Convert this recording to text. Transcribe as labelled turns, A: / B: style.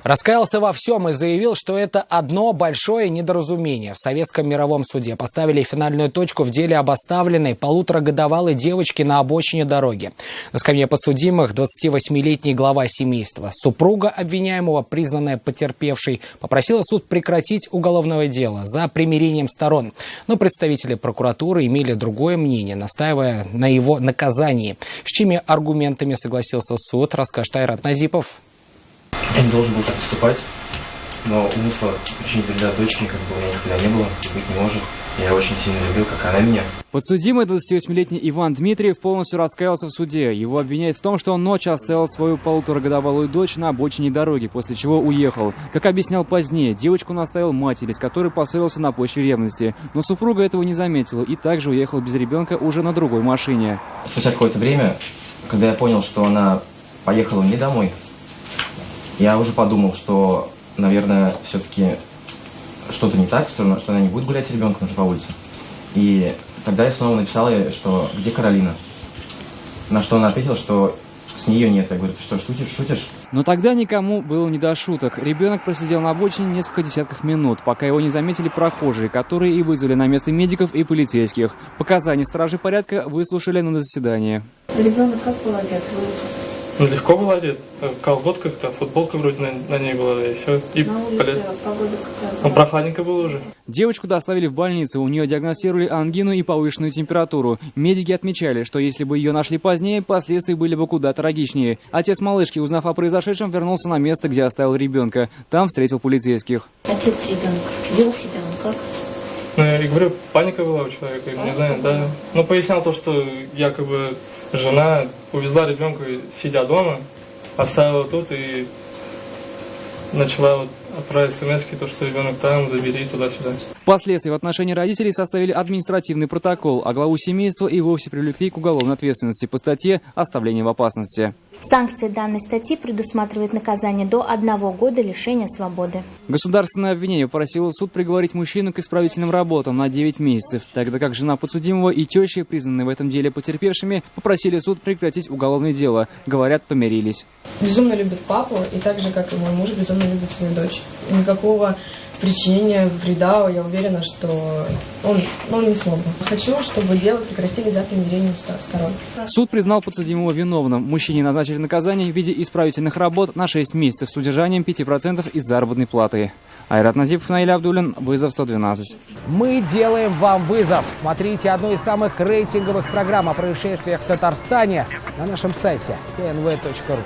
A: Раскаялся во всем и заявил, что это одно большое недоразумение. В Советском мировом суде поставили финальную точку в деле об оставленной полуторагодовалой девочке на обочине дороги. На скамье подсудимых 28-летний глава семейства. Супруга обвиняемого, признанная потерпевшей, попросила суд прекратить уголовное дело за примирением сторон. Но представители прокуратуры имели другое мнение, настаивая на его наказании. С чьими аргументами согласился суд, расскажет Айрат Назипов.
B: Я не должен был так поступать, но умысла причинить вреда дочке как бы у меня никогда не было, быть не может. Я очень сильно любил, как она меня.
C: Подсудимый 28-летний Иван Дмитриев полностью раскаялся в суде. Его обвиняют в том, что он ночью оставил свою полуторагодовалую дочь на обочине дороги, после чего уехал. Как объяснял позднее, девочку он оставил матери, с которой поссорился на почве ревности. Но супруга этого не заметила и также уехал без ребенка уже на другой машине.
B: Спустя какое-то время, когда я понял, что она поехала не домой, я уже подумал, что, наверное, все-таки что-то не так, что она не будет гулять с ребенком уже по улице. И тогда я снова написал ей, что где Каролина? На что она ответила, что с нее нет. Я говорю, ты что, шутишь?
C: Но тогда никому было не до шуток. Ребенок просидел на обочине несколько десятков минут, пока его не заметили прохожие, которые и вызвали на место медиков и полицейских. Показания стражи порядка выслушали на заседании.
D: Ребенок как был одет?
E: Ну, легко был одет. В колготках-то, футболка вроде на ней была, и все. И
D: на улице погода какая была?
E: Ну, прохладненько было уже.
C: Девочку доставили в больницу, у нее диагностировали ангину и повышенную температуру. Медики отмечали, что если бы ее нашли позднее, последствия были бы куда трагичнее. Отец малышки, узнав о произошедшем, вернулся на место, где оставил ребенка. Там встретил полицейских.
D: Отец ребенка вел себя он как?
E: Ну, я говорю, паника была у человека, не знаю, да. Ну, пояснял то, что якобы жена увезла ребенка, сидя дома, оставила тут и начала отправить смс-ки, то, что ребенок там, забери туда-сюда.
C: Впоследствии в отношении родителей составили административный протокол, а главу семейства и вовсе привлекли к уголовной ответственности по статье «Оставление в опасности».
F: Санкции данной статьи предусматривают наказание до 1 года лишения свободы.
C: Государственное обвинение попросило суд приговорить мужчину к исправительным работам на 9 месяцев, тогда как жена подсудимого и теща, признанные в этом деле потерпевшими, попросили суд прекратить уголовное дело. Говорят, помирились.
G: Безумно любит папу, и так же, как и мой муж, безумно любит свою дочь. Никакого причинения вреда, я уверена, что он не смог бы. Хочу, чтобы дело прекратили за примирением сторон.
C: Суд признал подсудимого виновным. Мужчине назначили наказание в виде исправительных работ на 6 месяцев с удержанием 5% из заработной платы. Айрат Назипов, Наиля Абдуллин, вызов 112.
A: Мы делаем вам вызов. Смотрите одну из самых рейтинговых программ о происшествиях в Татарстане на нашем сайте tnv.ru.